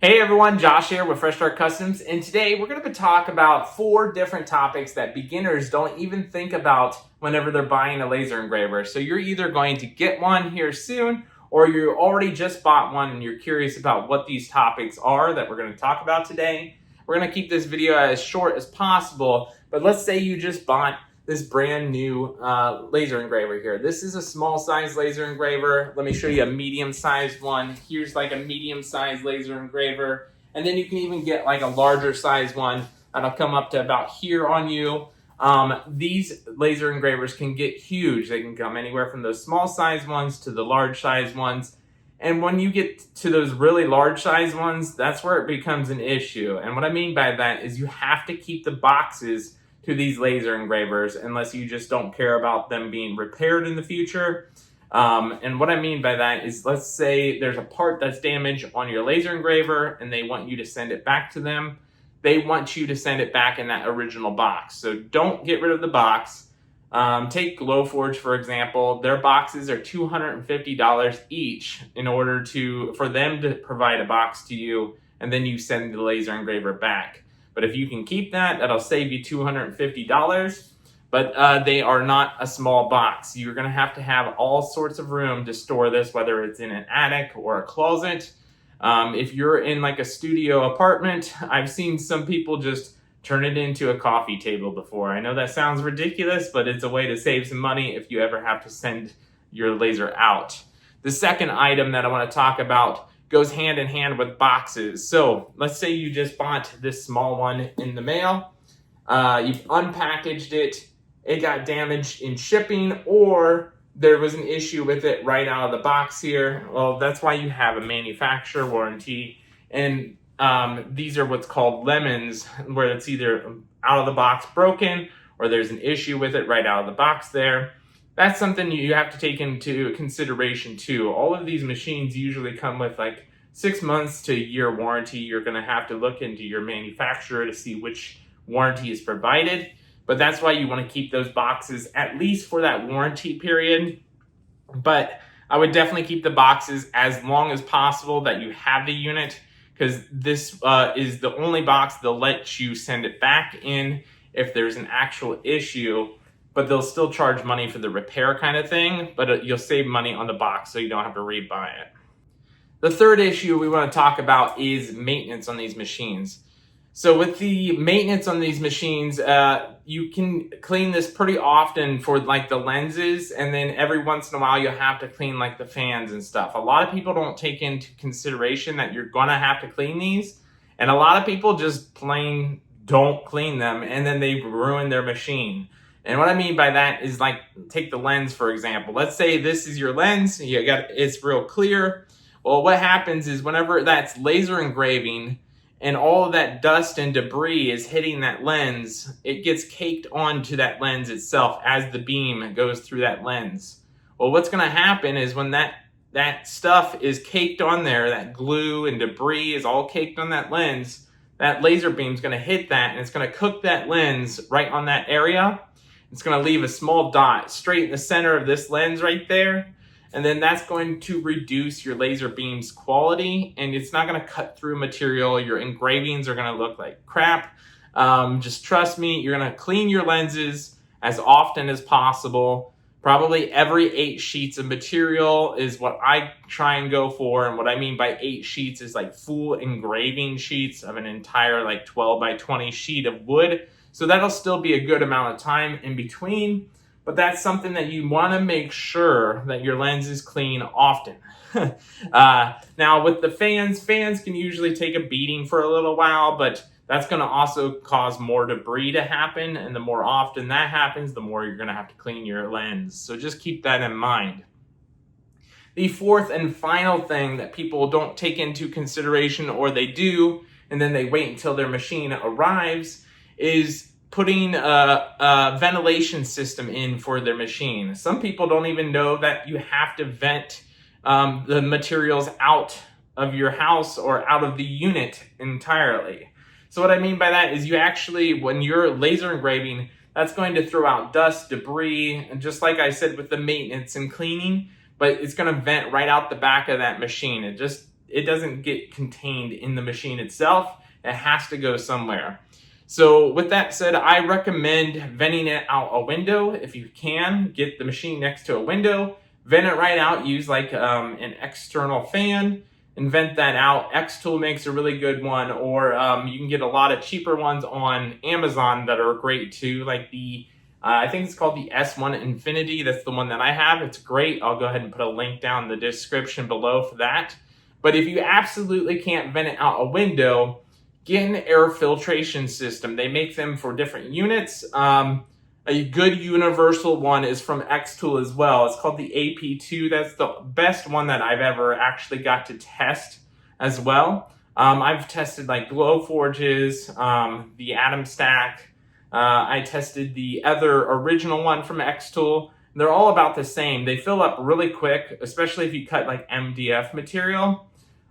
Hey everyone, Josh here with Fresh Start Customs, and today we're going to talk about 4 different topics that beginners don't even think about whenever they're buying a laser engraver. So you're either going to get one here soon, or you already just bought one and you're curious about what these topics are that we're going to talk about today. We're going to keep this video as short as possible, but let's say you just bought this brand new laser engraver here. This is a small size laser engraver. Let me show you a medium sized one. Here's like a medium sized laser engraver. And then you can even get like a larger size one that'll come up to about here on you. These laser engravers can get huge. They can come anywhere from those small size ones to the large size ones. And when you get to those really large size ones, that's where it becomes an issue. And what I mean by that is you have to keep the boxes to these laser engravers unless you just don't care about them being repaired in the future. And what I mean by that is, let's say there's a part that's damaged on your laser engraver and they want you to send it back to them. They want you to send it back in that original box. So don't get rid of the box. Take Glowforge, for example. Their boxes are $250 each in order for them to provide a box to you, and then you send the laser engraver back. But if you can keep that, that'll save you $250. But they are not a small box. You're going to have all sorts of room to store this, whether it's in an attic or a closet. If you're in like a studio apartment, I've seen some people just turn it into a coffee table before. I know that sounds ridiculous, but it's a way to save some money if you ever have to send your laser out. The second item that I want to talk about goes hand in hand with boxes. So let's say you just bought this small one in the mail. You've unpackaged it. It got damaged in shipping, or there was an issue with it right out of the box here. Well, that's why you have a manufacturer warranty. And these are what's called lemons, where it's either out of the box broken or there's an issue with it right out of the box there. That's something you have to take into consideration too. All of these machines usually come with like 6 months to a year warranty. You're going to have to look into your manufacturer to see which warranty is provided. But that's why you want to keep those boxes at least for that warranty period. But I would definitely keep the boxes as long as possible that you have the unit, because this is the only box they'll let you send it back in if there's an actual issue. But they'll still charge money for the repair kind of thing, but you'll save money on the box so you don't have to rebuy it. The third issue we want to talk about is maintenance on these machines. So with the maintenance on these machines, you can clean this pretty often for like the lenses, and then every once in a while you'll have to clean like the fans and stuff. A lot of people don't take into consideration that you're gonna have to clean these, and a lot of people just plain don't clean them, and then they ruin their machine. And what I mean by that is, like, take the lens, for example. Let's say this is your lens, it's real clear. Well, what happens is whenever that's laser engraving and all of that dust and debris is hitting that lens, it gets caked onto that lens itself as the beam goes through that lens. Well, what's gonna happen is when that stuff is caked on there, that glue and debris is all caked on that lens, that laser beam's gonna hit that and it's gonna cook that lens right on that area. It's going to leave a small dot straight in the center of this lens right there. And then that's going to reduce your laser beam's quality, and it's not going to cut through material. Your engravings are going to look like crap. Just trust me, you're going to clean your lenses as often as possible. Probably every 8 sheets of material is what I try and go for. And what I mean by 8 sheets is like full engraving sheets of an entire like 12 by 20 sheet of wood. So that'll still be a good amount of time in between, but that's something that you want to make sure that your lens is clean often. Now with the fans can usually take a beating for a little while, but that's going to also cause more debris to happen. And the more often that happens, the more you're going to have to clean your lens. So just keep that in mind. The fourth and final thing that people don't take into consideration, or they do, and then they wait until their machine arrives, is putting a ventilation system in for their machine. Some people don't even know that you have to vent the materials out of your house or out of the unit entirely. So what I mean by that is you actually, when you're laser engraving, that's going to throw out dust, debris, and just like I said with the maintenance and cleaning, but it's going to vent right out the back of that machine. It just it doesn't get contained in the machine itself. It has to go somewhere. So with that said, I recommend venting it out a window. If you can, get the machine next to a window, vent it right out, use like an external fan and vent that out. Xtool makes a really good one, or you can get a lot of cheaper ones on Amazon that are great too, like the I think it's called the S1 Infinity. That's the one that I have. It's great. I'll go ahead and put a link down in the description below for that. But if you absolutely can't vent it out a window, get an air filtration system. They make them for different units. A good universal one is from Xtool as well. It's called the AP2. That's the best one that I've ever actually got to test as well. I've tested like Glowforge's, the Atom Stack. I tested the other original one from Xtool. They're all about the same. They fill up really quick, especially if you cut like MDF material.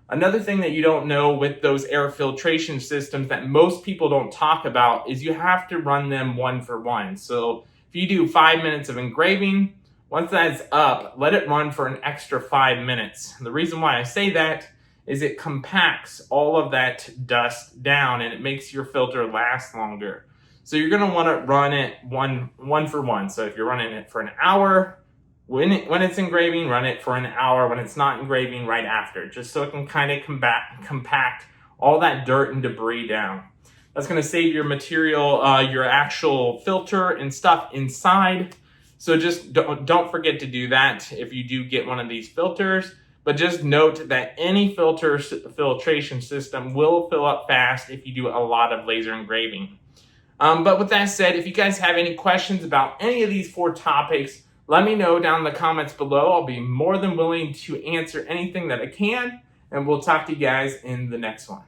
Another thing that you don't know with those air filtration systems that most people don't talk about is you have to run them 1 for 1. So if you do 5 minutes of engraving, once that's up, let it run for an extra 5 minutes. And the reason why I say that is it compacts all of that dust down and it makes your filter last longer. So you're going to want to run it one for 1. So if you're running it for an hour, when it's engraving, run it for an hour. When it's not engraving, right after, just so it can kind of compact all that dirt and debris down. That's going to save your material, your actual filter and stuff inside. So just don't forget to do that if you do get one of these filters. But just note that any filtration system will fill up fast if you do a lot of laser engraving. But with that said, if you guys have any questions about any of these 4 topics, let me know down in the comments below. I'll be more than willing to answer anything that I can, and we'll talk to you guys in the next one.